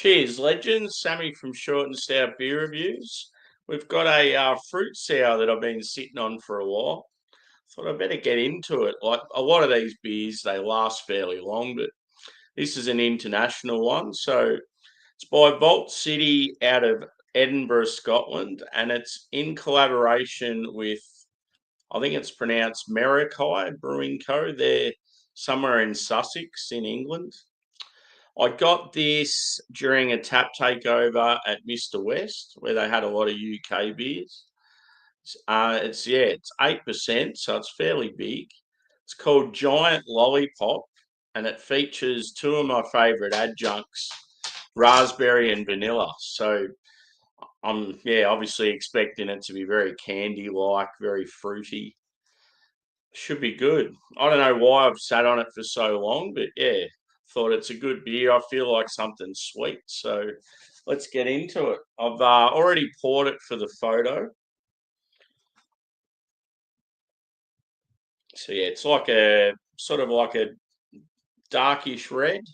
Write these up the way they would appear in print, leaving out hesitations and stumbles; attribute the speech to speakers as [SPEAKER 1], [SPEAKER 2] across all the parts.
[SPEAKER 1] Cheers, legends. Sammy from Short and Stout Beer Reviews. We've got a fruit sour that I've been sitting on for a while. Thought I'd better get into it. Like a lot of these beers, they last fairly long, but this is an international one. So it's by Vault City out of Edinburgh, Scotland, and it's in collaboration with, I think it's pronounced Merakai Brewing Co. They're somewhere in Sussex in England. I got this during a tap takeover at Mr. West, where they had a lot of UK beers. It's 8%, so it's fairly big. It's called Giant Lollipop, and it features two of my favourite adjuncts, raspberry and vanilla. So I'm obviously expecting it to be very candy-like, very fruity. Should be good. I don't know why I've sat on it for so long, but yeah, thought it's a good beer. I feel like something sweet, so let's get into it. I've already poured it for the photo. So yeah, it's like a sort of like a darkish red.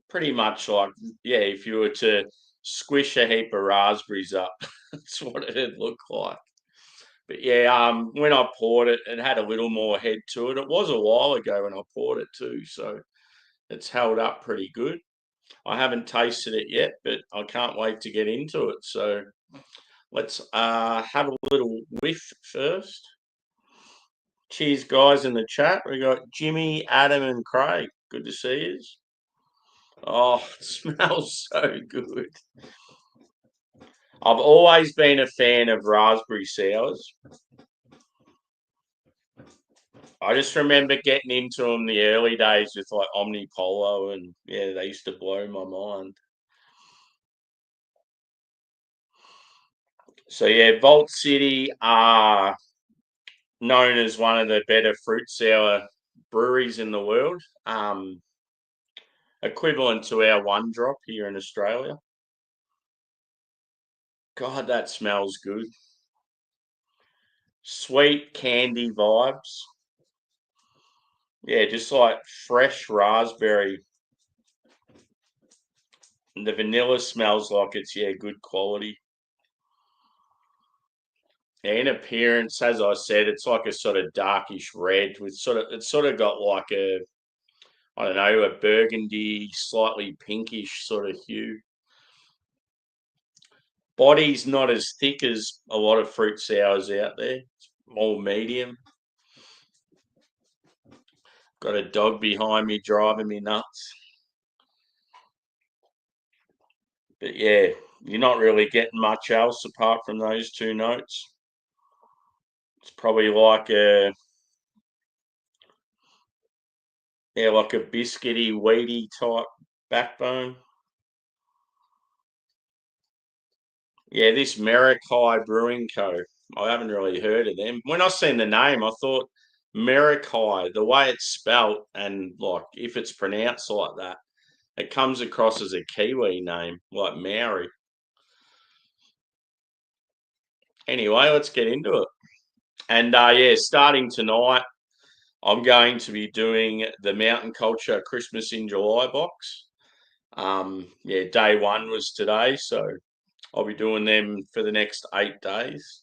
[SPEAKER 1] Pretty much like, yeah, if you were to squish a heap of raspberries up, that's what it'd look like. But yeah, when I poured it, it had a little more head to it. It was a while ago when I poured it too, so it's held up pretty good. I haven't tasted it yet, but I can't wait to get into it. So let's have a little whiff first. Cheers, guys, in the chat. We got Jimmy, Adam, and Craig. Good to see you. Oh, it smells so good. I've always been a fan of raspberry sours. I just remember getting into them the early days with like Omnipolo, and yeah, they used to blow my mind. So yeah, Vault City are known as one of the better fruit sour breweries in the world, equivalent to our One Drop here in Australia. God, that smells good. Sweet candy vibes. Yeah, just like fresh raspberry. And the vanilla smells like it's good quality. Yeah, in appearance, as I said, it's like a sort of darkish red with it's sort of got like a, I don't know, a burgundy, slightly pinkish sort of hue. Body's not as thick as a lot of fruit sours out there. It's more medium. Got a dog behind me driving me nuts. But yeah, you're not really getting much else apart from those two notes. It's probably like like a biscuity, weedy type backbone. Yeah, this Merakai Brewing Co. I haven't really heard of them. When I seen the name, I thought Merakai, the way it's spelt and like if it's pronounced like that, it comes across as a Kiwi name, like Maori. Anyway, let's get into it. And yeah, starting tonight, I'm going to be doing the Mountain Culture Christmas in July box. Yeah, day one was today, so I'll be doing them for the next 8 days.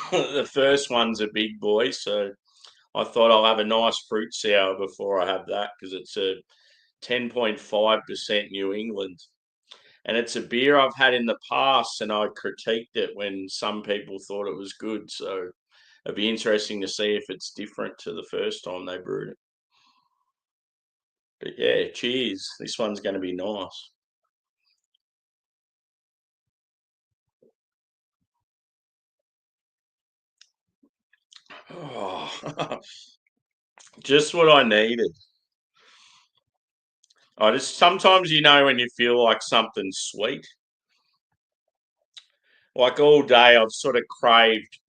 [SPEAKER 1] The first one's a big boy, so I thought I'll have a nice fruit sour before I have that because it's a 10.5% New England. And it's a beer I've had in the past and I critiqued it when some people thought it was good. So it'd be interesting to see if it's different to the first time they brewed it. But yeah, cheers. This one's going to be nice. Oh, just what I needed. I just sometimes when you feel like something's sweet. Like all day I've sort of craved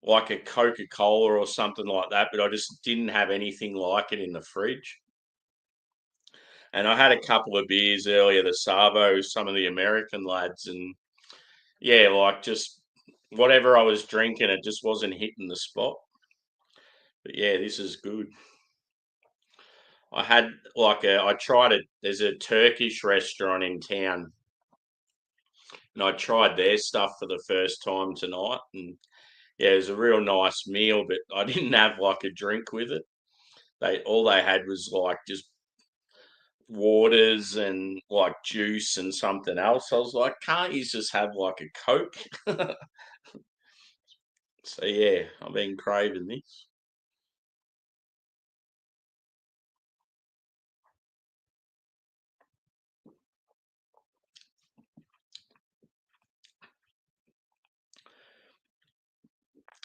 [SPEAKER 1] like a Coca-Cola or something like that, but I just didn't have anything like it in the fridge. And I had a couple of beers earlier, the Savo, some of the American lads, and yeah, like just whatever I was drinking, it just wasn't hitting the spot. But yeah, this is good. I had I tried it. There's a Turkish restaurant in town, and I tried their stuff for the first time tonight. And yeah, it was a real nice meal, but I didn't have like a drink with it. They had was like just waters and like juice and something else. I was like, can't you just have like a Coke? So yeah, I've been craving this.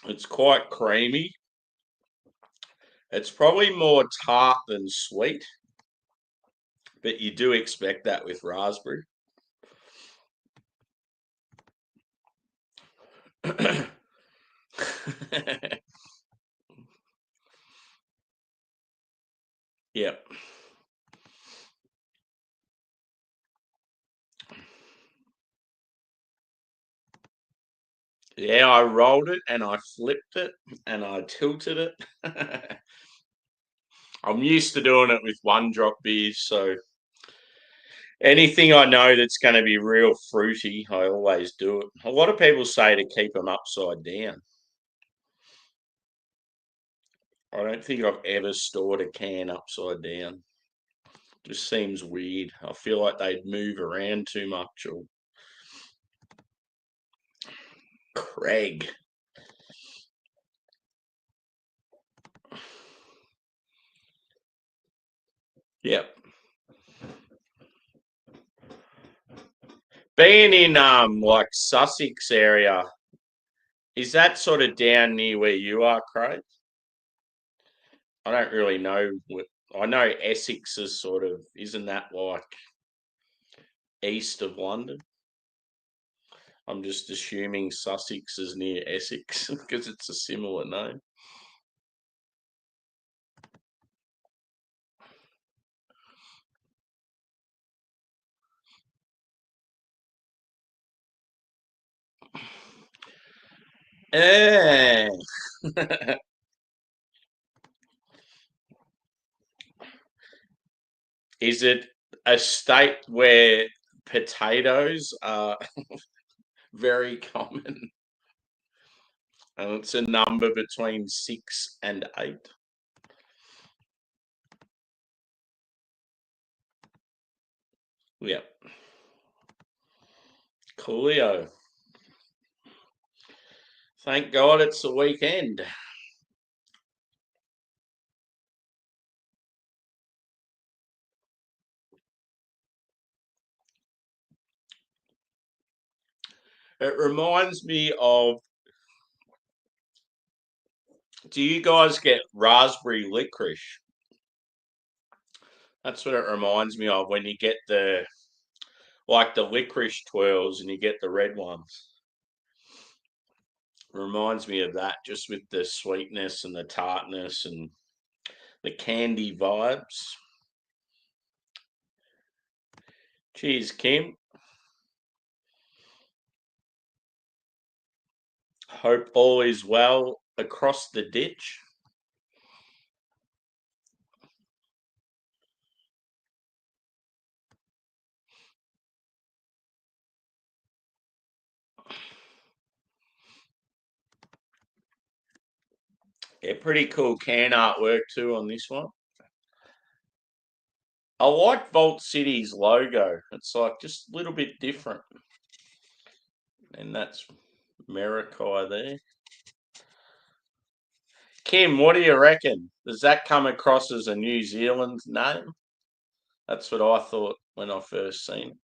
[SPEAKER 1] It's quite creamy. It's probably more tart than sweet, but you do expect that with raspberry. Yep. Yeah, I rolled it and I flipped it and I tilted it. I'm used to doing it with one drop beers, so anything I know that's going to be real fruity, I always do it. A lot of people say to keep them upside down. I don't think I've ever stored a can upside down. Just seems weird. I feel like they'd move around too much. Or Craig. Yep. Being in like Sussex area, is that sort of down near where you are, Craig? I don't really know. I know Essex is sort of, isn't that like east of London? I'm just assuming Sussex is near Essex because it's a similar name. Eh. Is it a state where potatoes are very common? And it's a number between 6 and 8. Yep. Coolio. Thank God it's the weekend. It reminds me of, do you guys get raspberry licorice? That's what it reminds me of when you get the licorice twirls and you get the red ones. Reminds me of that, just with the sweetness and the tartness and the candy vibes. Cheers, Kim. Hope all is well across the ditch. Yeah, pretty cool can artwork too on this one. I like Vault City's logo. It's like just a little bit different. And that's Merakai there. Kim, what do you reckon? Does that come across as a New Zealand name? That's what I thought when I first seen it.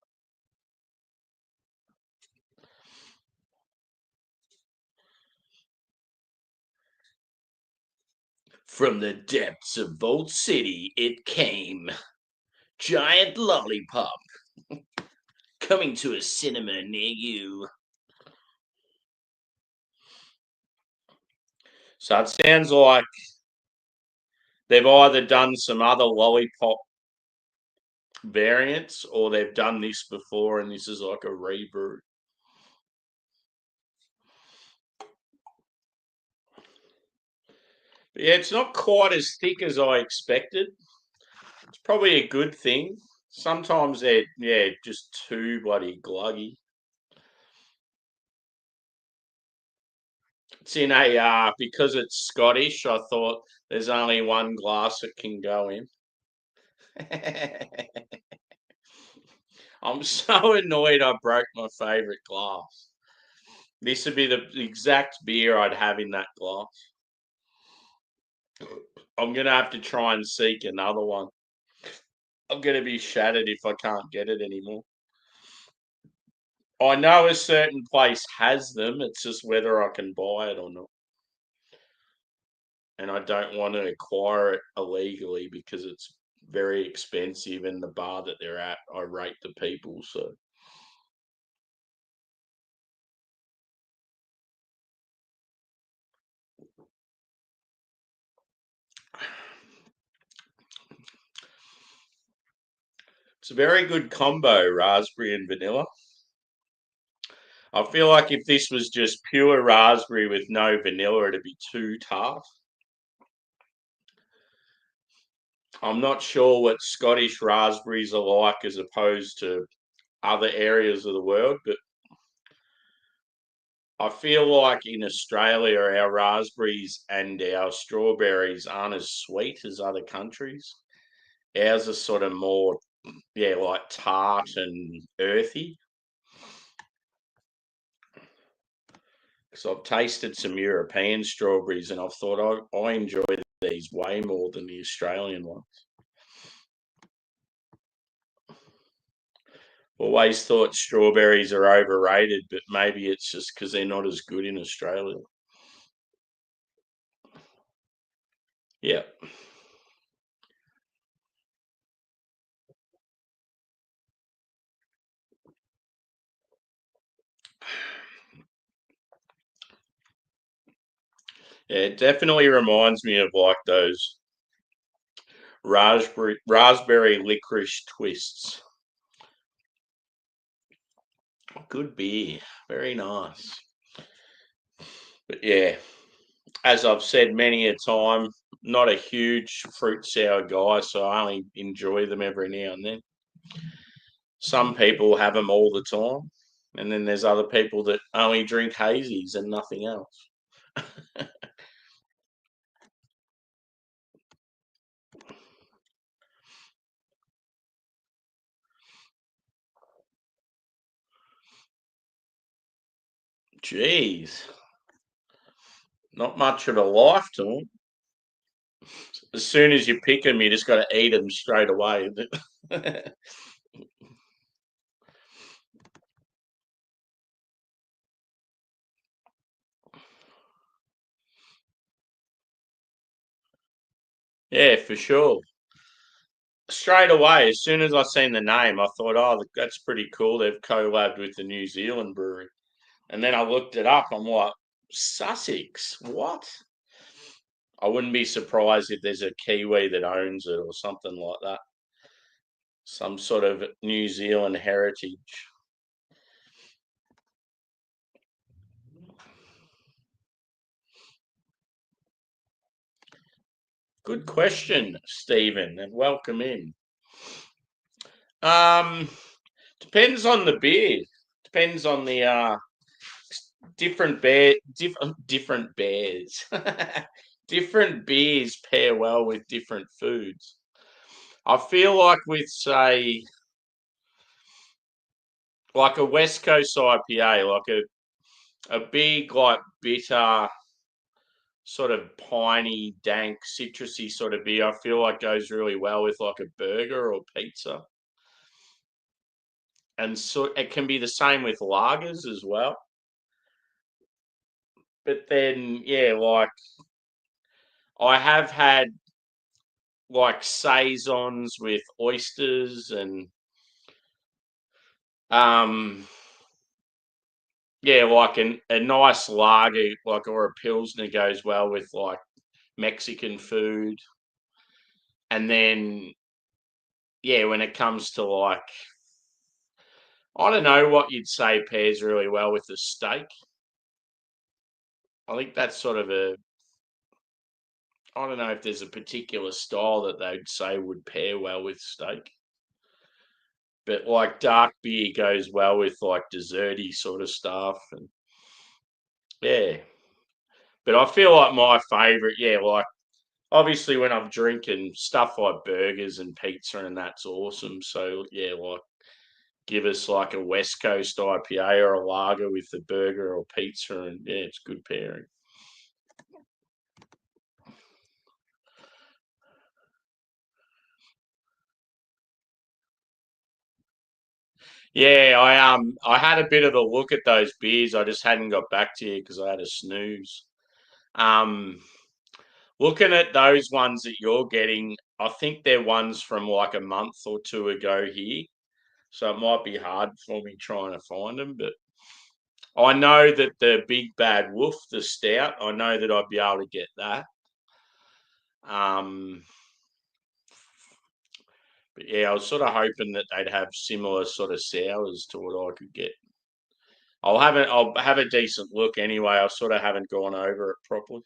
[SPEAKER 1] From the depths of Vault City, it came. Giant Lollipop. Coming to a cinema near you. So it sounds like they've either done some other lollipop variants or they've done this before and this is like a rebrew. But yeah, it's not quite as thick as I expected. Probably a good thing. Sometimes they're just too bloody gluggy. It's in a because it's Scottish. I thought there's only one glass it can go in. I'm so annoyed I broke my favourite glass. This would be the exact beer I'd have in that glass. I'm gonna have to try and seek another one. I'm gonna be shattered if I can't get it anymore. I know a certain place has them. It's just whether I can buy it or not. And I don't want to acquire it illegally because it's very expensive, and the bar that they're at, I rate the people. So it's a very good combo, raspberry and vanilla. I feel like if this was just pure raspberry with no vanilla, it'd be too tart. I'm not sure what Scottish raspberries are like as opposed to other areas of the world, but I feel like in Australia, our raspberries and our strawberries aren't as sweet as other countries. Ours are sort of more, like tart and earthy. Because I've tasted some European strawberries and I've thought I enjoy these way more than the Australian ones. Always thought strawberries are overrated, but maybe it's just because they're not as good in Australia. Yeah. Yeah, it definitely reminds me of like those raspberry licorice twists. Good beer. Very nice. But yeah, as I've said many a time, not a huge fruit sour guy, so I only enjoy them every now and then. Some people have them all the time, and then there's other people that only drink hazies and nothing else. Jeez, not much of a life to them. As soon as you pick them, you just got to eat them straight away. Yeah, for sure. Straight away, as soon as I seen the name, I thought, oh, that's pretty cool. They've collabed with the New Zealand brewery. And then I looked it up. I'm like, Sussex? What? I wouldn't be surprised if there's a Kiwi that owns it or something like that. Some sort of New Zealand heritage. Good question, Stephen, and welcome in. Um, Depends on the beer. Depends on the different bears. Different beers pair well with different foods. I feel like with say like a West Coast IPA, like a big like bitter sort of piney, dank, citrusy sort of beer, I feel like goes really well with like a burger or pizza. And so it can be the same with lagers as well. But then like I have had like saisons with oysters and um like a nice lager like or a pilsner goes well with like Mexican food. And then when it comes to like I don't know what you'd say pairs really well with a steak. I think that's sort of I don't know if there's a particular style that they'd say would pair well with steak. But like dark beer goes well with like desserty sort of stuff, and yeah. But I feel like my favourite, yeah, like obviously when I'm drinking stuff like burgers and pizza and that's awesome. So yeah, like give us like a West Coast IPA or a lager with the burger or pizza, and yeah, it's good pairing. Yeah, I had a bit of a look at those beers. I just hadn't got back to you because I had a snooze. Um, Looking at those ones that you're getting, I think they're ones from like a month or two ago here. So it might be hard for me trying to find them, but I know that the Big Bad Wolf, the stout, I know that I'd be able to get that. Um, but yeah, I was sort of hoping that they'd have similar sort of sours to what I could get. I'll have a decent look anyway. I sort of haven't gone over it properly.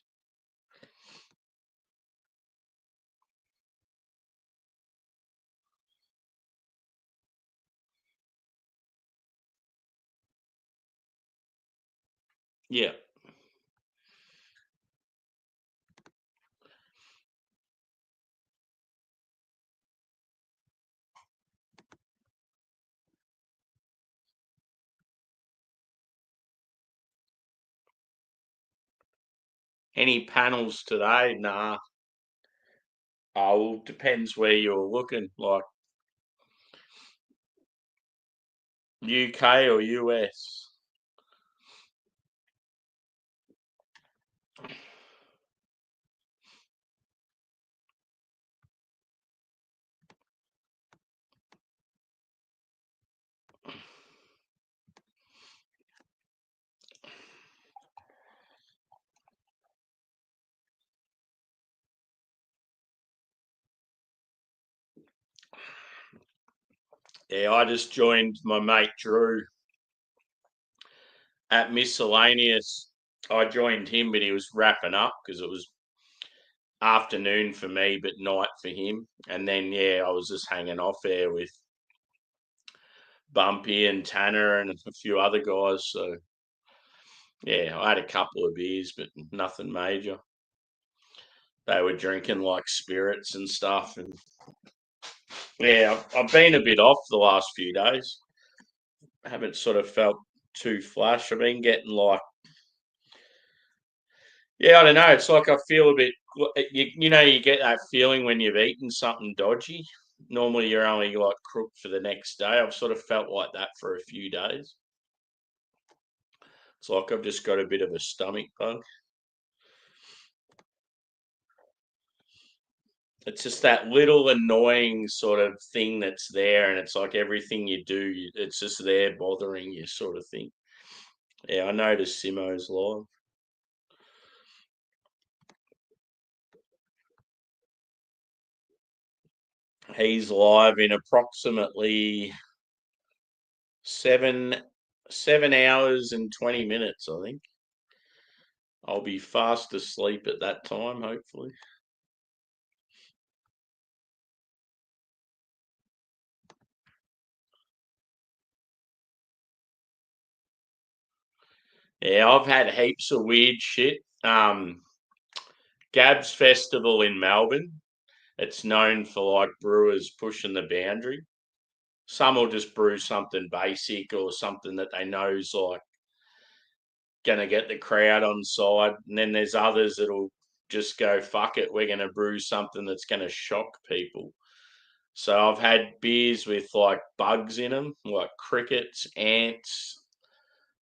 [SPEAKER 1] Yeah. Any panels today? Nah. Oh, well, depends where you're looking, like UK or US. Yeah, I just joined my mate Drew at Miscellaneous. I joined him, but he was wrapping up because it was afternoon for me, but night for him. And then, yeah, I was just hanging off there with Bumpy and Tanner and a few other guys. So, yeah, I had a couple of beers, but nothing major. They were drinking like spirits and stuff. And yeah, I've been a bit off the last few days. I haven't sort of felt too flush. I've been getting like, yeah, I don't know. It's like I feel a bit, you know, you get that feeling when you've eaten something dodgy. Normally you're only like crooked for the next day. I've sort of felt like that for a few days. It's like I've just got a bit of a stomach bug. It's just that little annoying sort of thing that's there, and it's like everything you do, it's just there bothering you, sort of thing. Yeah, I noticed Simo's live. He's live in approximately seven 7 hours and 20 minutes, I think. I'll be fast asleep at that time, hopefully. Yeah, I've had heaps of weird shit. Gab's Festival in Melbourne. It's known for like brewers pushing the boundary. Some will just brew something basic or something that they know's like gonna get the crowd on side, and then there's others that'll just go fuck it. We're gonna brew something that's gonna shock people. So I've had beers with like bugs in them, like crickets, ants.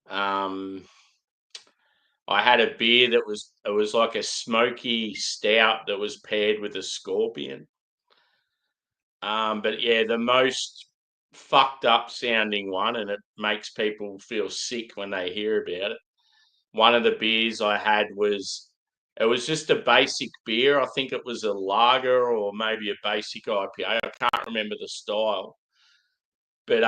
[SPEAKER 1] Um, I had a beer that was like a smoky stout that was paired with a scorpion. But yeah, the most fucked up sounding one, and it makes people feel sick when they hear about it. One of the beers I had was it was just a basic beer. I think it was a lager or maybe a basic IPA. I can't remember the style, but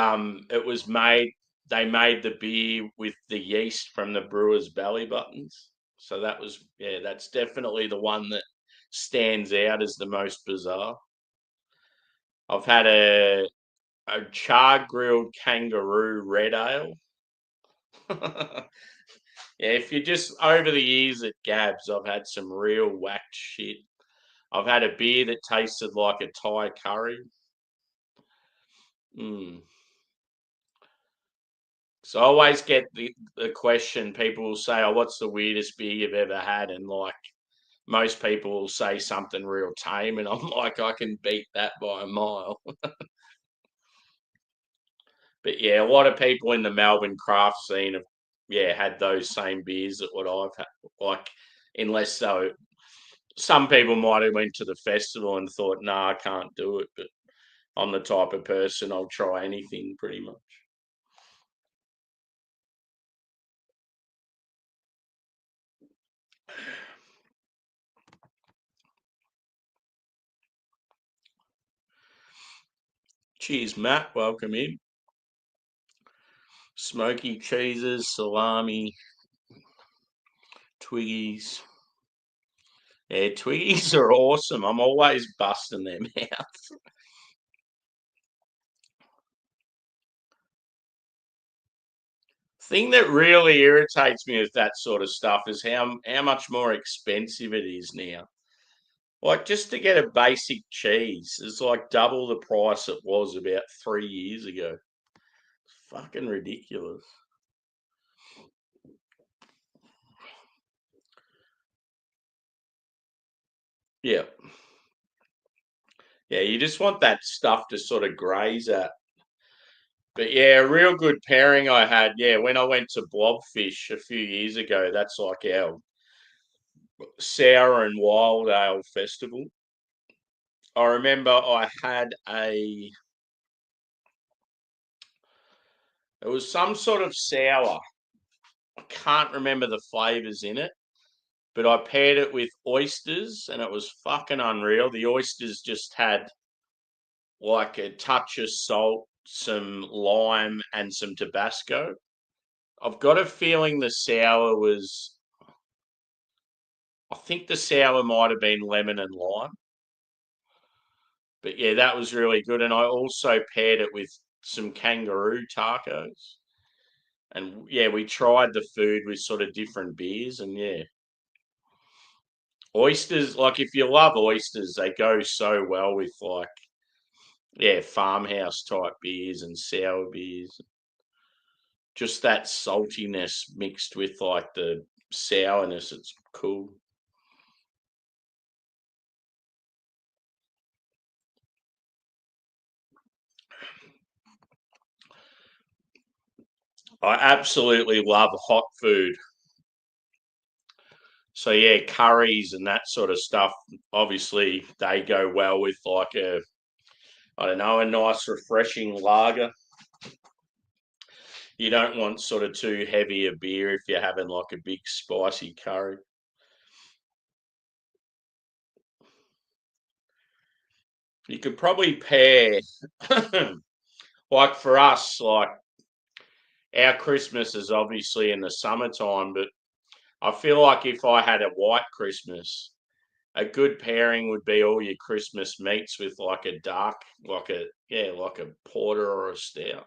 [SPEAKER 1] it was made. They made the beer with the yeast from the brewer's belly buttons. So that was, yeah, that's definitely the one that stands out as the most bizarre. I've had a char grilled kangaroo red ale. Yeah, if you just over the years at Gabs, I've had some real whack shit. I've had a beer that tasted like a Thai curry. Mm. So I always get the question, people will say, oh, what's the weirdest beer you've ever had? And like most people will say something real tame, and I'm like, I can beat that by a mile. But yeah, a lot of people in the Melbourne craft scene have, yeah, had those same beers that what I've had. Like, unless so, some people might have went to the festival and thought, nah, I can't do it. But I'm the type of person I'll try anything pretty much. Cheers, Matt. Welcome in. Smoky cheeses, salami, Twiggies. Yeah, Twiggies are awesome. I'm always busting them out. Thing that really irritates me with that sort of stuff is how much more expensive it is now. Like just to get a basic cheese is like double the price it was about 3 years ago. Fucking ridiculous. Yeah. Yeah, you just want that stuff to sort of graze at. But yeah, a real good pairing I had, yeah, when I went to Blobfish a few years ago, that's like our sour and wild ale festival. I remember I had it was some sort of sour. I can't remember the flavors in it, but I paired it with oysters and it was fucking unreal. The oysters just had like a touch of salt, some lime, and some Tabasco. I've got a feeling the sour was, I think the sour might have been lemon and lime. But yeah, that was really good. And I also paired it with some kangaroo tacos. And yeah, we tried the food with sort of different beers. And yeah, oysters, like if you love oysters, they go so well with like, yeah, farmhouse type beers and sour beers. Just that saltiness mixed with like the sourness. It's cool. I absolutely love hot food. So yeah, curries and that sort of stuff. Obviously, they go well with like a, I don't know, a nice refreshing lager. You don't want sort of too heavy a beer if you're having like a big spicy curry. You could probably pair, like for us, like our Christmas is obviously in the summertime, but I feel like if I had a white Christmas, a good pairing would be all your Christmas meats with like a dark, like a, yeah, like a porter or a stout.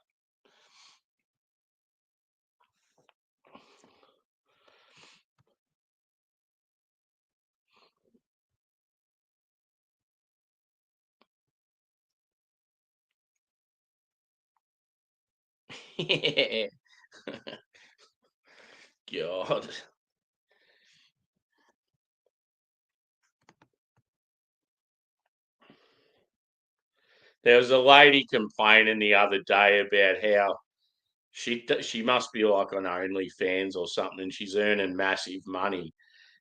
[SPEAKER 1] Yeah. God. There was a lady complaining the other day about how she must be like on OnlyFans or something, and she's earning massive money,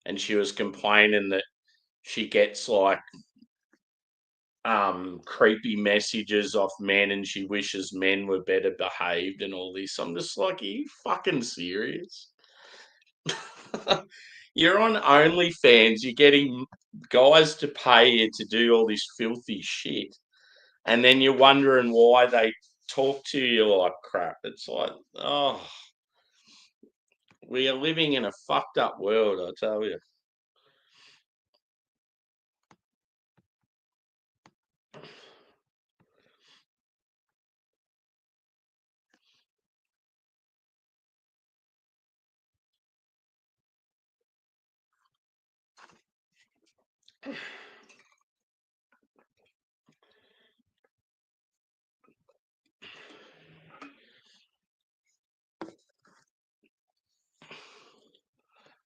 [SPEAKER 1] and she was complaining that she gets like creepy messages off men, and she wishes men were better behaved and all this. I'm just like, are you fucking serious? You're on OnlyFans. You're getting guys to pay you to do all this filthy shit, and then you're wondering why they talk to you like crap. It's like, oh, we are living in a fucked up world, I tell you.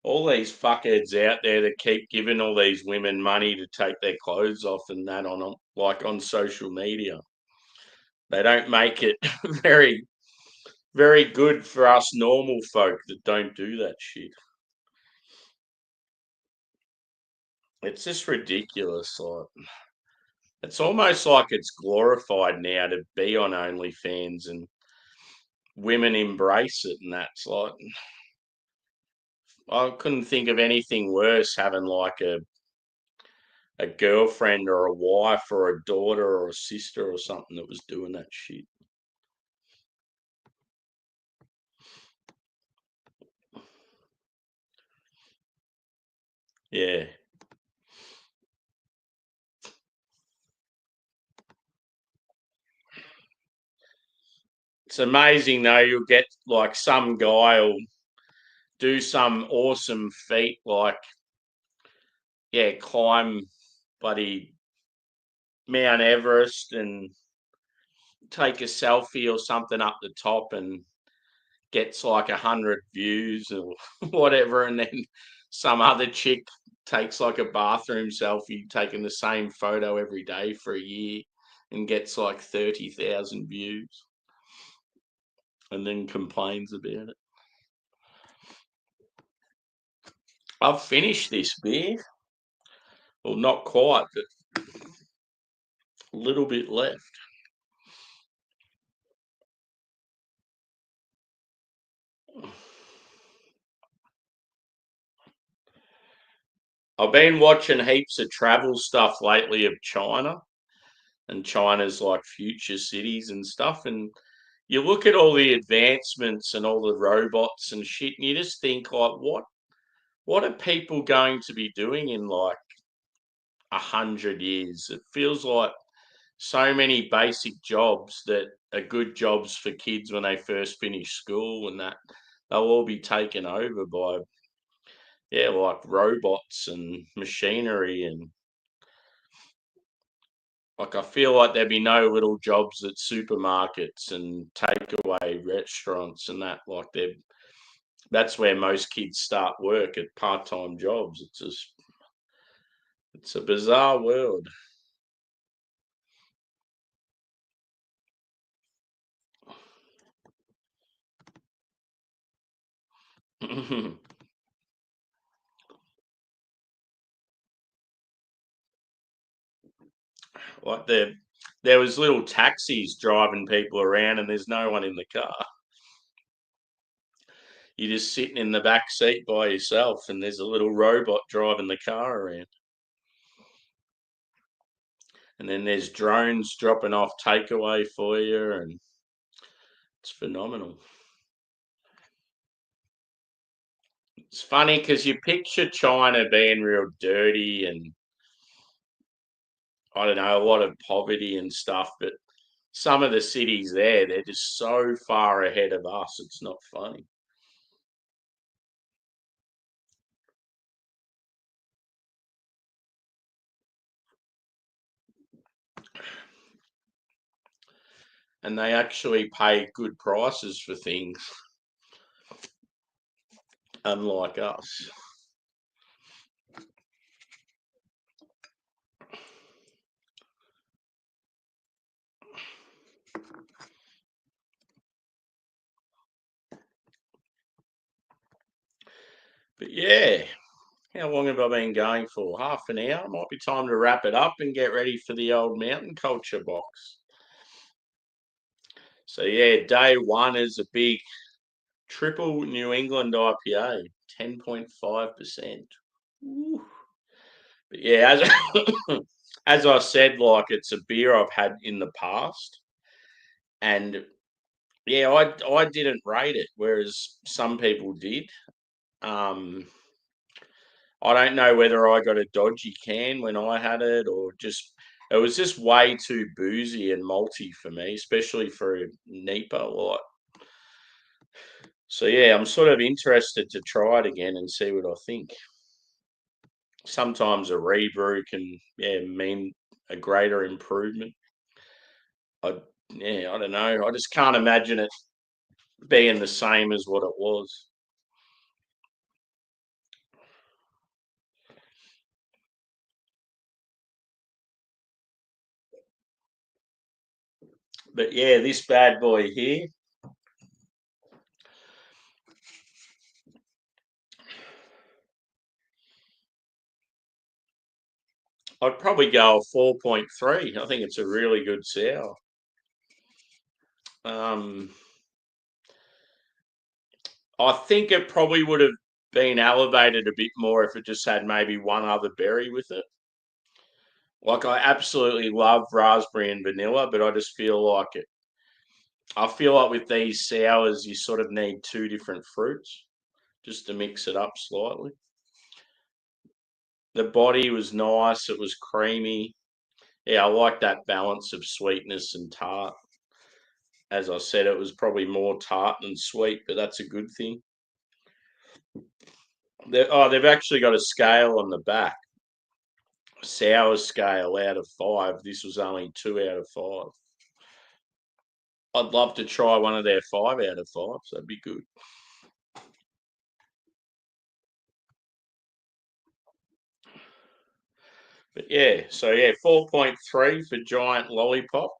[SPEAKER 1] All these fuckheads out there that keep giving all these women money to take their clothes off and that on social media. They don't make it very, very good for us normal folk that don't do that shit. It's just ridiculous. Like, it's almost like it's glorified now to be on OnlyFans, and women embrace it, and that's like, I couldn't think of anything worse having like a girlfriend or a wife or a daughter or a sister or something that was doing that shit. Yeah. It's amazing though, you'll get like some guy will do some awesome feat like, yeah, climb bloody Mount Everest and take a selfie or something up the top and gets like 100 views or whatever, and then some other chick takes like a bathroom selfie taking the same photo every day for a year and gets like 30,000 views and then complains about it. I've finished this beer. Well, not quite, but a little bit left. I've been watching heaps of travel stuff lately of China and China's like future cities and stuff. And you look at all the advancements and all the robots and shit, and you just think like, what are people going to be doing in like 100 years? It feels like so many basic jobs that are good jobs for kids when they first finish school, and that they'll all be taken over by, yeah, like robots and machinery. And like, I feel like there'd be no little jobs at supermarkets and takeaway restaurants and that. Like, that's where most kids start work, at part-time jobs. It's a bizarre world. Like, there was little taxis driving people around, and there's no one in the car. You're just sitting in the back seat by yourself, and there's a little robot driving the car around. And then there's drones dropping off takeaway for you, and it's phenomenal. It's funny because you picture China being real dirty and, I don't know, a lot of poverty and stuff, but some of the cities there, they're just so far ahead of us. It's not funny. And they actually pay good prices for things, unlike us. But yeah, how long have I been going for? Half an hour? Might be time to wrap it up and get ready for the old mountain culture box. So yeah, day one is a big triple New England IPA, 10.5%. But yeah, as I said, like, it's a beer I've had in the past, and yeah, I didn't rate it, whereas some people did. Um, I don't know whether I got a dodgy can when I had it, or just it was just way too boozy and malty for me, especially for a NEPA. Like, so yeah, I'm sort of interested to try it again and see what I think. sometimes a rebrew can mean a greater improvement. I don't know. I just can't imagine it being the same as what it was. But yeah, this bad boy here, I'd probably go a 4.3. I think it's a really good sour. Um, I think it probably would have been elevated a bit more if it just had maybe one other berry with it. Like I absolutely love raspberry and vanilla, but I just feel like it. I feel like with these sours, you sort of need two different fruits just to mix it up slightly. The body was nice. It was creamy. Yeah, I like that balance of sweetness and tart. As I said, it was probably more tart than sweet, but that's a good thing. They've actually got a scale on the back, sour scale out of 5. This was only 2 out of 5. I'd love to try one of their 5 out of 5. So that'd be good. But yeah, so yeah, 4.3 for Giant Lollipop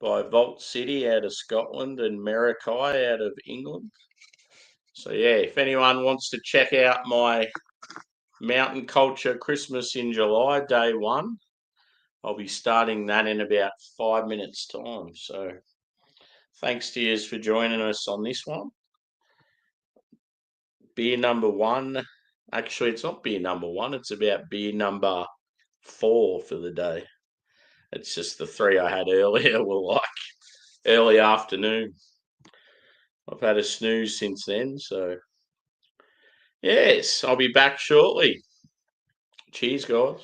[SPEAKER 1] by Vault City out of Scotland and Merakai out of England. So yeah, if anyone wants to check out my Mountain Culture Christmas in July, day 1, I'll be starting that in about 5 minutes' time. So thanks to you for joining us on this one. Beer number 1. Actually, it's not beer number 1. It's about beer number 4 for the day. It's just the 3 I had earlier were like early afternoon. I've had a snooze since then. So yes, I'll be back shortly. Cheers, guys.